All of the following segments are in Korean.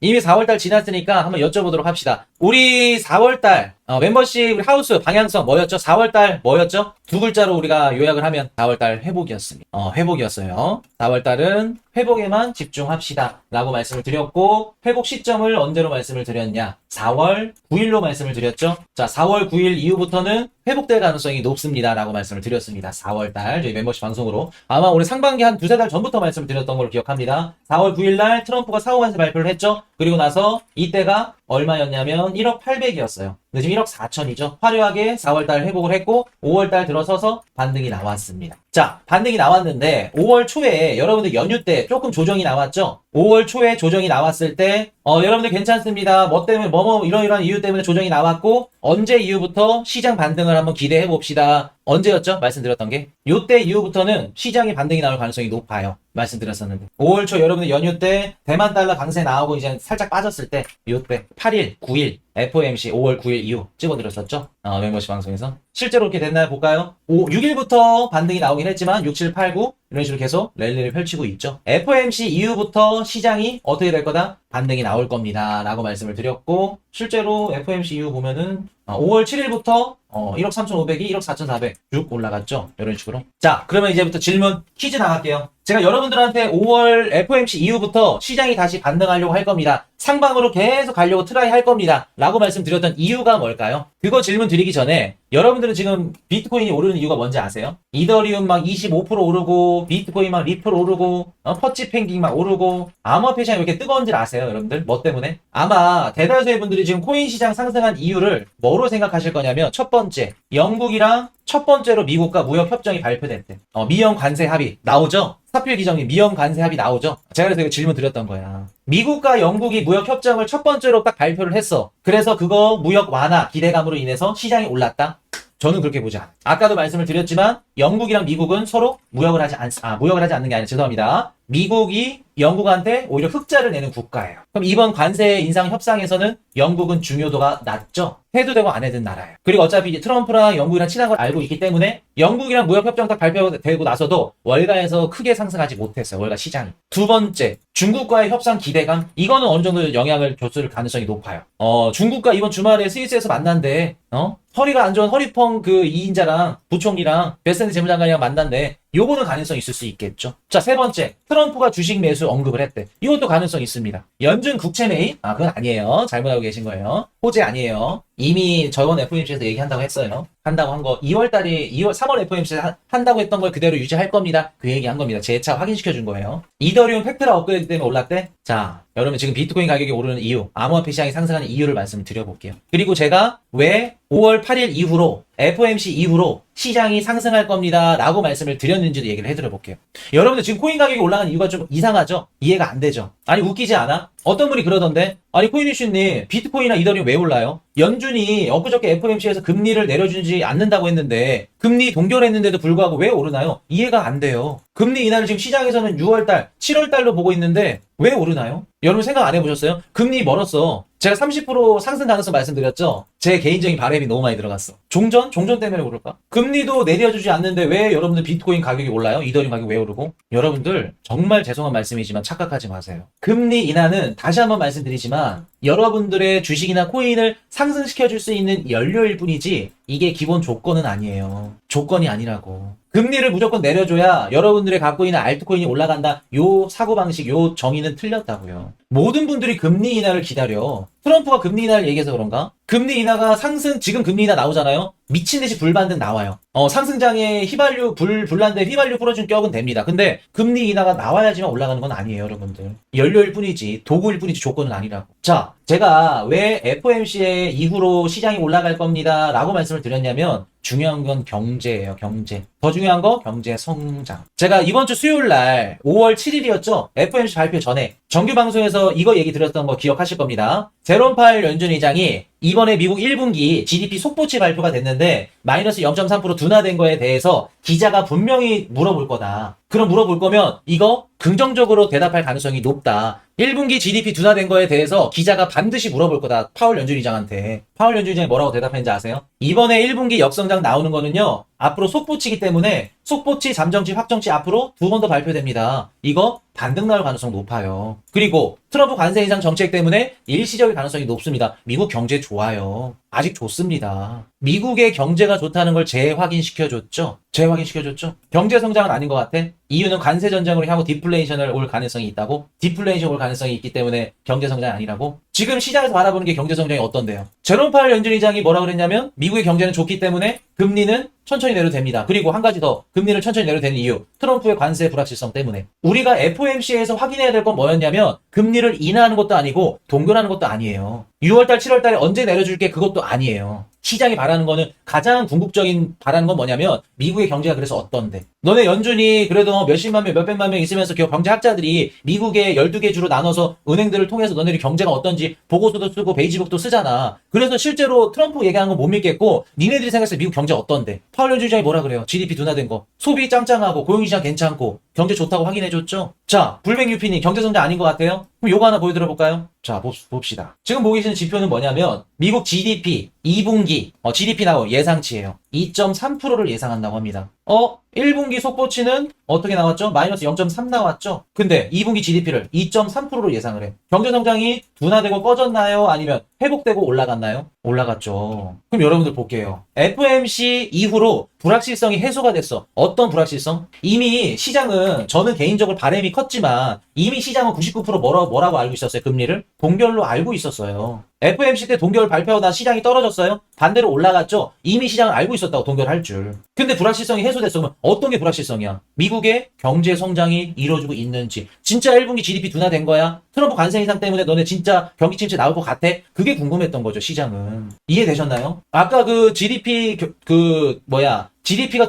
이미 4월달 지났으니까 한번 여쭤보도록 합시다. 우리 4월달 멤버십 우리 하우스 방향성 뭐였죠? 4월달 뭐였죠? 두 글자로 우리가 요약을 하면 4월달 회복이었습니다. 회복이었어요. 4월달은 회복에만 집중합시다 라고 말씀을 드렸고, 회복 시점을 언제로 말씀을 드렸냐? 4월 9일로 말씀을 드렸죠. 자, 4월 9일 이후부터는 회복될 가능성이 높습니다 라고 말씀을 드렸습니다. 4월달 저희 멤버십 방송으로 아마 올해 상반기 한 두세 달 전부터 말씀을 드렸던 걸로 기억합니다. 4월 9일날 트럼프가 사후 관세 발표를 했죠. 그리고 나서 이때가 얼마였냐면 1억 800이었어요. 근데 지금 1억 4천이죠. 화려하게 4월달 회복을 했고 5월달 들어서서 반등이 나왔습니다. 자, 반등이 나왔는데 5월 초에 여러분들 연휴 때 조금 조정이 나왔죠. 5월 초에 조정이 나왔을 때 여러분들 괜찮습니다. 뭐 때문에 이러이러한 이유 때문에 조정이 나왔고, 언제 이후부터 시장 반등을 한번 기대해 봅시다. 언제였죠? 말씀드렸던 게 요때 이후부터는 시장의 반등이 나올 가능성이 높아요. 말씀드렸었는데 5월 초 여러분들 연휴 때 대만 달러 강세 나오고 이제 살짝 빠졌을 때 요때 8일, 9일 FOMC 5월 9일 이후 찍어드렸었죠. 멤버십 방송에서 실제로 그렇게 됐나요? 볼까요? 6일부터 반등이 나오긴 했지만 6, 7, 8, 9 이런 식으로 계속 랠리를 펼치고 있죠. FOMC 이후부터 시장이 어떻게 될 거다? 반등이 나올 겁니다 라고 말씀을 드렸고, 실제로 FOMC 이후 보면은 5월 7일부터 1억 3,500이 1억 4,400 쭉 올라갔죠. 이런 식으로. 자, 그러면 이제부터 질문 퀴즈 나갈게요. 제가 여러분들한테 5월 FOMC 이후부터 시장이 다시 반등하려고 할 겁니다. 상방으로 계속 가려고 트라이 할 겁니다 라고 말씀드렸던 이유가 뭘까요? 그거 질문 드리기 전에 여러분들은 지금 비트코인이 오르는 이유가 뭔지 아세요? 이더리움 막 25% 오르고, 비트코인 막 리플 오르고, 퍼치 펭귄 막 오르고, 암호화폐 시장이 왜 이렇게 뜨거운 줄 아세요, 여러분들? 뭐 때문에? 아마 대다수의 분들이 지금 코인 시장 상승한 이유를 뭐로 생각하실 거냐면, 첫 번째, 영국이랑 첫 번째로 미국과 무역 협정이 발표됐대. 미연 관세 합의 나오죠? 사필 기정이 미연 관세 합의 나오죠? 제가 그래서 이거 질문 드렸던 거야. 미국과 영국이 무역 협정을 첫 번째로 딱 발표를 했어. 그래서 그거 무역 완화 기대감으로 인해서 시장이 올랐다? 저는 그렇게 보지 않아요. 아까도 말씀을 드렸지만 영국이랑 미국은 서로 무역을 하지 않는 게 아니라, 죄송합니다. 미국이 영국한테 오히려 흑자를 내는 국가예요. 그럼 이번 관세 인상 협상에서는 영국은 중요도가 낮죠. 해도 되고 안 해도 되는 나라예요. 그리고 어차피 이제 트럼프랑 영국이랑 친한 걸 알고 있기 때문에 영국이랑 무역협정 딱 발표되고 나서도 월가에서 크게 상승하지 못했어요. 월가 시장이. 두 번째, 중국과의 협상 기대감, 이거는 어느 정도 영향을 줬을 가능성이 높아요. 중국과 이번 주말에 스위스에서 만난대. 허리가 안 좋은 허리펑 그 2인자랑 부총리랑 베센트 재무장관이랑 만난대. 요거는 가능성이 있을 수 있겠죠. 자, 세 번째, 트럼프가 주식 매수 언급을 했대. 이것도 가능성이 있습니다. 연준 국채 매입? 그건 아니에요. 잘못 알고 계신 거예요. 호재 아니에요. 이미 저번 FOMC에서 얘기한다고 했어요. 한다고 한 거 3월 FOMC에서 한다고 했던 걸 그대로 유지할 겁니다. 그 얘기 한 겁니다. 재차 확인시켜 준 거예요. 이더리움 팩트라 업그레이드 때문에 올랐대? 자, 여러분 지금 비트코인 가격이 오르는 이유, 암호화폐 시장이 상승하는 이유를 말씀을 드려볼게요. 그리고 제가 왜 5월 8일 이후로 FOMC 이후로 시장이 상승할 겁니다 라고 말씀을 드렸는지도 얘기를 해드려 볼게요. 여러분들 지금 코인 가격이 올라가는 이유가 좀 이상하죠? 이해가 안 되죠? 아니, 웃기지 않아? 어떤 분이 그러던데, 아니 코인이슈님 비트코인이나 이더리움 왜 올라요? 연준이 엊그저께 FOMC에서 금리를 내려주지 않는다고 했는데 금리 동결했는데도 불구하고 왜 오르나요? 이해가 안 돼요. 금리 인하를 지금 시장에서는 6월달, 7월달로 보고 있는데 왜 오르나요? 여러분 생각 안 해보셨어요? 금리 멀었어. 제가 30% 상승 가능성 말씀드렸죠? 제 개인적인 바람이 너무 많이 들어갔어. 종전 때문에 오를까? 금리도 내려주지 않는데 왜 여러분들 비트코인 가격이 올라요? 이더리움 가격이 왜 오르고? 여러분들 정말 죄송한 말씀이지만 착각하지 마세요. 금리 인하는 다시 한번 말씀드리지만 여러분들의 주식이나 코인을 상승시켜줄 수 있는 연료일 뿐이지 이게 기본 조건은 아니에요. 조건이 아니라고. 금리를 무조건 내려줘야 여러분들의 갖고 있는 알트코인이 올라간다. 요 사고방식, 요 정의는 틀렸다고요. 모든 분들이 금리 인하를 기다려. 트럼프가 금리 인하를 얘기해서 그런가? 금리 인하가 지금 금리 인하 나오잖아요? 미친듯이 불반등 나와요. 상승장에 불난데 휘발유 풀어준 격은 됩니다. 근데 금리 인하가 나와야지만 올라가는 건 아니에요, 여러분들. 연료일 뿐이지, 도구일 뿐이지 조건은 아니라고. 자, 제가 왜 FOMC 이후로 시장이 올라갈 겁니다 라고 말씀을 드렸냐면, 중요한 건 경제예요, 경제. 더 중요한 거 경제 성장. 제가 이번 주 수요일 날 5월 7일이었죠? FOMC 발표 전에 정규 방송에서 이거 얘기 드렸던 거 기억하실 겁니다. 제롬 파웰 연준 의장이 이번에 미국 1분기 GDP 속보치 발표가 됐는데 마이너스 0.3% 둔화된 거에 대해서 기자가 분명히 물어볼 거다. 그럼 물어볼 거면 이거 긍정적으로 대답할 가능성이 높다. 1분기 GDP 둔화된 거에 대해서 기자가 반드시 물어볼 거다. 파월 연준의장한테. 파월 연준의장이 뭐라고 대답했는지 아세요? 이번에 1분기 역성장 나오는 거는요. 앞으로 속보치기 때문에 속보치, 잠정치, 확정치 앞으로 2번 더 발표됩니다. 이거 반등 나올 가능성 높아요. 그리고 트럼프 관세 인상 정책 때문에 일시적일 가능성이 높습니다. 미국 경제 좋아요. 아직 좋습니다. 미국의 경제가 좋다는 걸 재확인시켜줬죠? 재확인시켜줬죠? 경제 성장은 아닌 것 같아? 이유는 관세 전쟁으로 향후 디플레이션을 올 가능성이 있다고? 디플레이션 올 가능성이 있기 때문에 경제 성장이 아니라고? 지금 시장에서 바라보는 게 경제 성장이 어떤데요? 제롬 파월 연준의장이 뭐라 그랬냐면 미국의 경제는 좋기 때문에 금리는 천천히 내려도 됩니다. 그리고 한 가지 더 금리를 천천히 내려도 되는 이유 트럼프의 관세 불확실성 때문에 우리가 FOMC에서 확인해야 될 건 뭐였냐면 금리를 인하하는 것도 아니고 동결하는 것도 아니에요. 6월달 7월달에 언제 내려줄게 그것도 아니에요. 시장이 바라는 거는 가장 궁극적인 바라는 건 뭐냐면 미국의 경제가 그래서 어떤데 너네 연준이 그래도 몇십만 명 몇백만 명 있으면서 경제학자들이 미국의 12개 주로 나눠서 은행들을 통해서 너네들이 경제가 어떤지 보고서도 쓰고 베이지북도 쓰잖아. 그래서 실제로 트럼프 얘기하는 건 못 믿겠고 니네들이 생각했을 때 미국 경제 어떤데 파월 연준장이 뭐라 그래요? GDP 둔화된 거 소비 짱짱하고 고용시장 괜찮고 경제 좋다고 확인해줬죠? 자 불백 유피님 경제성장 아닌 것 같아요? 그럼 요거 하나 보여드려 볼까요? 자 봅시다. 지금 보고 계시는 지표는 뭐냐면 미국 GDP 2분기 GDP 나오 예상치예요. 2.3%를 예상한다고 합니다. 1분기 속보치는 어떻게 나왔죠? 마이너스 0.3 나왔죠? 근데 2분기 GDP를 2.3%로 예상을 해. 경제성장이 둔화되고 꺼졌나요? 아니면 회복되고 올라갔나요? 올라갔죠. 그럼 여러분들 볼게요. FOMC 이후로 불확실성이 해소가 됐어. 어떤 불확실성? 이미 시장은 저는 개인적으로 바람이 컸지만 이미 시장은 99% 뭐라고 알고 있었어요? 금리를? 동결로 알고 있었어요. FOMC 때 동결 발표하다 시장이 떨어졌어요? 반대로 올라갔죠? 이미 시장은 알고 있었다고 동결할 줄. 근데 불확실성이 해소됐어. 그러면 어떤 게 불확실성이야? 미국의 경제 성장이 이루어지고 있는지. 진짜 1분기 GDP 둔화된 거야? 트럼프 관세 인상 때문에 너네 진짜 경기 침체 나올 것 같아? 그게 궁금했던 거죠, 시장은. 이해되셨나요? 아까 GDP GDP가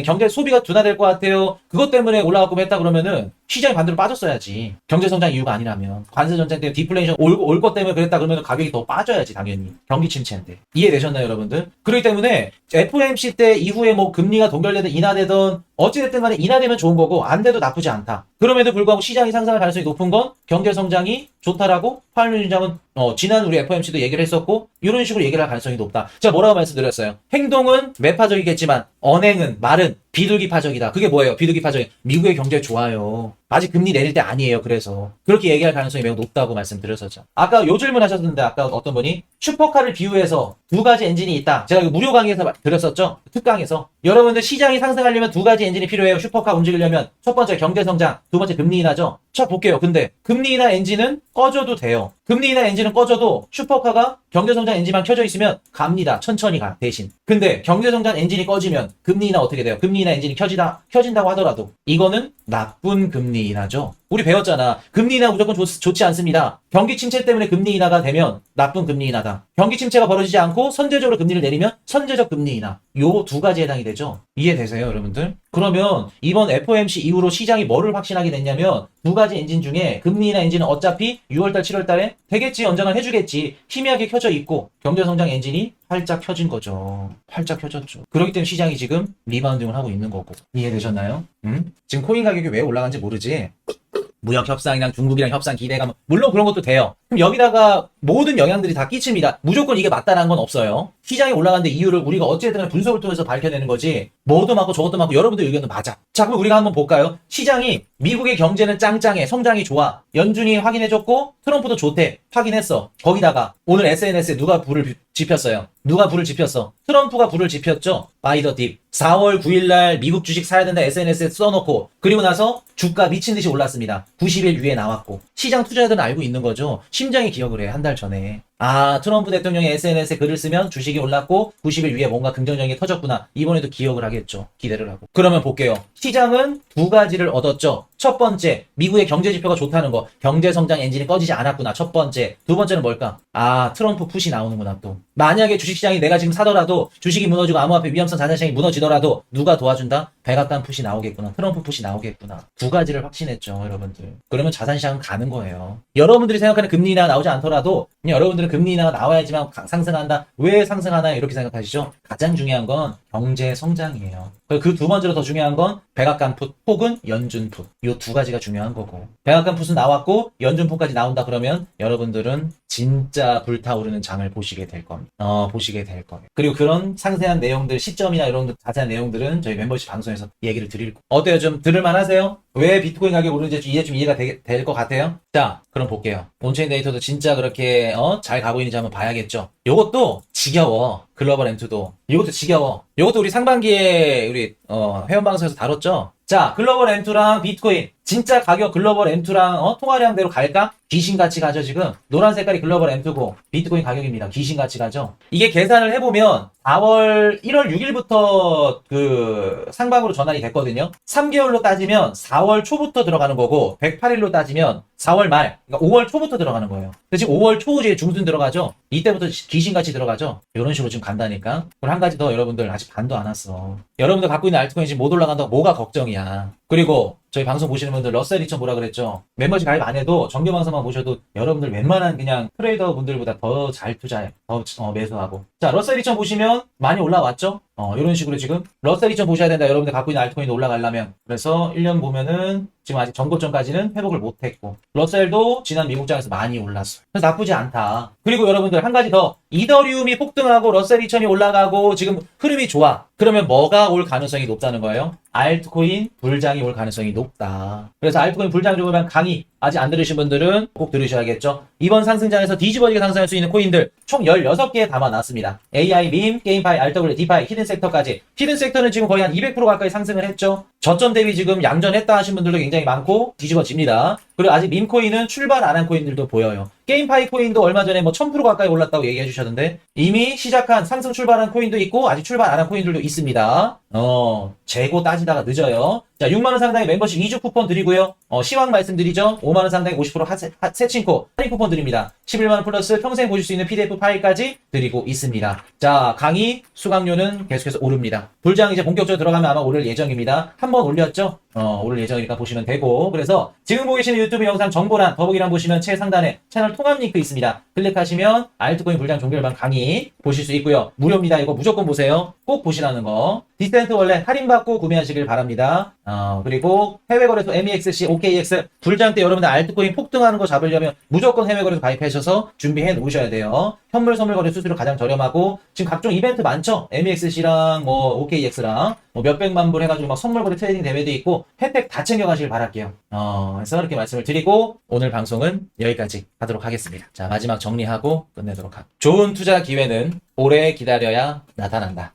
경제 소비가 둔화될 것 같아요. 그것 때문에 올라갔고 했다 그러면은 시장이 반대로 빠졌어야지. 경제 성장 이유가 아니라면. 관세 전쟁 때문에 디플레이션 올 것 때문에 그랬다 그러면 가격이 더 빠져야지, 당연히. 경기 침체인데. 이해되셨나요, 여러분들? 그렇기 때문에 FOMC 때 이후에 금리가 동결되든 인하되든 어찌됐든 간에 인하되면 좋은 거고 안 돼도 나쁘지 않다. 그럼에도 불구하고 시장이 상승할 가능성이 높은 건 경제 성장이 좋다라고 파월 연준장은 지난 우리 FOMC도 얘기를 했었고 이런 식으로 얘기를 할 가능성이 높다. 제가 뭐라고 말씀드렸어요? 행동은 매파적이겠지만 언행은 말은 비둘기파적이다. 그게 뭐예요? 비둘기파적인 미국의 경제 좋아요. 아직 금리 내릴 때 아니에요. 그래서 그렇게 얘기할 가능성이 매우 높다고 말씀드렸었죠. 아까 요 질문 하셨는데 아까 어떤 분이 슈퍼카를 비유해서 두 가지 엔진이 있다. 제가 이거 무료 강의에서 드렸었죠. 특강에서. 여러분들 시장이 상승하려면 두 가지 엔진이 필요해요. 슈퍼카 움직이려면 첫 번째 경제 성장, 두 번째 금리 인하죠. 자 볼게요. 근데 금리 인하 엔진은 꺼져도 돼요. 금리 인하 엔진은 꺼져도 슈퍼카가 경제 성장 엔진만 켜져 있으면 갑니다. 천천히 가 대신. 근데 경제 성장 엔진이 꺼지면 금리 인하 어떻게 돼요? 금리 인하 엔진이 켜진다고 하더라도 이거는 나쁜 금리 인하죠. 우리 배웠잖아. 금리 인하 무조건 좋지 않습니다. 경기 침체 때문에 금리 인하가 되면 나쁜 금리 인하다. 경기 침체가 벌어지지 않고 선제적으로 금리를 내리면 선제적 금리 인하. 요 두 가지에 해당이 되죠. 이해되세요, 여러분들? 그러면 이번 FOMC 이후로 시장이 뭐를 확신하게 됐냐면 두 가지 엔진 중에 금리 인하 엔진은 어차피 6월달, 7월달에 되겠지, 연장을 해주겠지. 희미하게 켜져 있고 경제성장 엔진이 활짝 켜진 거죠. 활짝 켜졌죠. 그렇기 때문에 시장이 지금 리바운딩을 하고 있는 거고. 이해되셨나요? 지금 코인 가격이 왜 올라간지 모르지? 무역 협상이랑 중국이랑 협상 기대감 물론 그런 것도 돼요. 그럼 여기다가 모든 영향들이 다 끼칩니다. 무조건 이게 맞다라는 건 없어요. 시장이 올라가는데 이유를 우리가 어찌됐든 분석을 통해서 밝혀내는 거지. 뭐도 맞고 저것도 맞고 여러분들 의견은 맞아. 자 그럼 우리가 한번 볼까요? 시장이 미국의 경제는 짱짱해. 성장이 좋아. 연준이 확인해줬고 트럼프도 좋대. 확인했어. 거기다가 오늘 SNS에 누가 불을 지폈어요? 누가 불을 지폈어? 트럼프가 불을 지폈죠? 바이 더 딥. 4월 9일날 미국 주식 사야 된다 SNS에 써놓고 그리고 나서 주가 미친듯이 올랐습니다. 90일 위에 나왔고 시장 투자자들은 알고 있는 거죠. 심장이 기억을 해. 한 달 전에. 아 트럼프 대통령이 SNS에 글을 쓰면 주식이 올랐고 90일 위에 뭔가 긍정적인 게 터졌구나. 이번에도 기억을 하겠죠. 기대를 하고. 그러면 볼게요. 시장은 두 가지를 얻었죠. 첫 번째, 미국의 경제 지표가 좋다는 거. 경제 성장 엔진이 꺼지지 않았구나. 첫 번째. 두 번째는 뭘까? 아, 트럼프 푸시 나오는구나 또. 만약에 주식시장이 내가 지금 사더라도 주식이 무너지고 암호화폐 위험성 자산시장이 무너지더라도 누가 도와준다? 백악관 푸시 나오겠구나. 트럼프 푸시 나오겠구나. 두 가지를 확신했죠, 여러분들. 그러면 자산시장은 가는 거예요. 여러분들이 생각하는 금리 인하가 나오지 않더라도 그냥 여러분들은 금리 인하가 나와야지만 상승한다. 왜 상승하나요? 이렇게 생각하시죠? 가장 중요한 건 경제 성장이에요. 그 두 번째로 더 중요한 건 백악관 풋 혹은 연준 풋. 이 두 가지가 중요한 거고. 백악관 풋은 나왔고 연준 풋까지 나온다 그러면 여러분들은 진짜 불타오르는 장을 보시게 될 겁니다. 보시게 될 거예요. 그리고 그런 상세한 내용들, 시점이나 이런 자세한 내용들은 저희 멤버십 방송에서 얘기를 드릴 거예요. 어때요? 좀 들을만 하세요? 왜 비트코인 가격이 오르는지 이제 좀 이해가 될 것 같아요? 자, 그럼 볼게요. 온체인 데이터도 진짜 그렇게 잘 가고 있는지 한번 봐야겠죠. 요것도 지겨워. 글로벌 M2도. 이것도 지겨워. 요것도 우리 상반기에 우리 회원 방송에서 다뤘죠. 자, 글로벌 M2랑 비트코인 진짜 가격 글로벌 M2랑 통화량대로 갈까? 귀신같이 가죠 지금. 노란 색깔이 글로벌 M2고 비트코인 가격입니다. 귀신같이 가죠. 이게 계산을 해보면 1월 6일부터 그 상방으로 전환이 됐거든요. 3개월로 따지면 4월 초부터 들어가는 거고 108일로 따지면 4월 말, 그러니까 5월 초부터 들어가는 거예요. 지금 5월 초에 중순 들어가죠. 이때부터 귀신같이 들어가죠. 이런 식으로 지금 간다니까. 그리고 한 가지 더 여러분들 아직 반도 안 왔어. 여러분들 갖고 있는 알트코인 지금 못 올라간다고 뭐가 걱정이야. 그리고 저희 방송 보시는 분들 러셀 2000 뭐라 그랬죠? 멤버십 가입 안 해도 정규 방송만 보셔도 여러분들 웬만한 그냥 트레이더 분들보다 더 잘 투자해. 더 매수하고. 자, 러셀 2000 보시면 많이 올라왔죠? 이런 식으로 지금 러셀 2000 보셔야 된다. 여러분들 갖고 있는 알트코인도 올라가려면. 그래서 1년 보면은 지금 아직 전고점까지는 회복을 못했고 러셀도 지난 미국장에서 많이 올랐어요. 그래서 나쁘지 않다. 그리고 여러분들 한 가지 더 이더리움이 폭등하고 러셀 2000이 올라가고 지금 흐름이 좋아. 그러면 뭐가 올 가능성이 높다는 거예요? 알트코인 불장이 올 가능성이 높다. 그래서 알트코인 불장 조금만 강의 아직 안 들으신 분들은 꼭 들으셔야겠죠. 이번 상승장에서 뒤집어지게 상승할 수 있는 코인들 총 16개 담아놨습니다. AI, 밈, 게임파이, RW, 디파이, 히든섹터까지. 히든섹터는 지금 거의 한 200% 가까이 상승을 했죠. 저점 대비 지금 양전했다 하신 분들도 굉장히 많고 뒤집어집니다. 그리고 아직 밈코인은 출발 안 한 코인들도 보여요. 게임파이 코인도 얼마 전에 뭐 1000% 가까이 올랐다고 얘기해 주셨는데 이미 시작한 상승 출발한 코인도 있고 아직 출발 안 한 코인들도 있습니다. 재고 따지다가 늦어요. 자, 6만원 상당의 멤버십 2주 쿠폰 드리고요. 시황 말씀드리죠. 5만원 상당의 50% 세친코 할인 쿠폰 드립니다. 11만원 플러스 평생 보실 수 있는 PDF 파일까지 드리고 있습니다. 자, 강의 수강료는 계속해서 오릅니다. 불장 이제 본격적으로 들어가면 아마 오를 예정입니다. 한 번 올렸죠? 오를 예정이니까 보시면 되고. 그래서 지금 보고 계시는 유튜브 영상 정보란 더보기란 보시면 최상단에 채널 통합 링크 있습니다. 클릭하시면 알트코인 불장 종결반 강의 보실 수 있고요. 무료입니다. 이거 무조건 보세요. 꼭 보시라는 거. 디센트 원래 할인받고 구매하시길 바랍니다. 그리고 해외거래소 MEXC, OKX 불장 때 여러분들 알트코인 폭등하는 거 잡으려면 무조건 해외거래소 가입하셔서 준비해 놓으셔야 돼요. 현물 선물 거래 수수료 가장 저렴하고 지금 각종 이벤트 많죠? MEXC랑 뭐 OKX랑 뭐 몇백만 불 해가지고 막 선물 거래 트레이딩 대회도 있고 혜택 다 챙겨가시길 바랄게요. 그래서 이렇게 말씀을 드리고 오늘 방송은 여기까지 하도록 하겠습니다. 자, 마지막 정리하고 끝내도록 할게요. 좋은 투자 기회는 오래 기다려야 나타난다.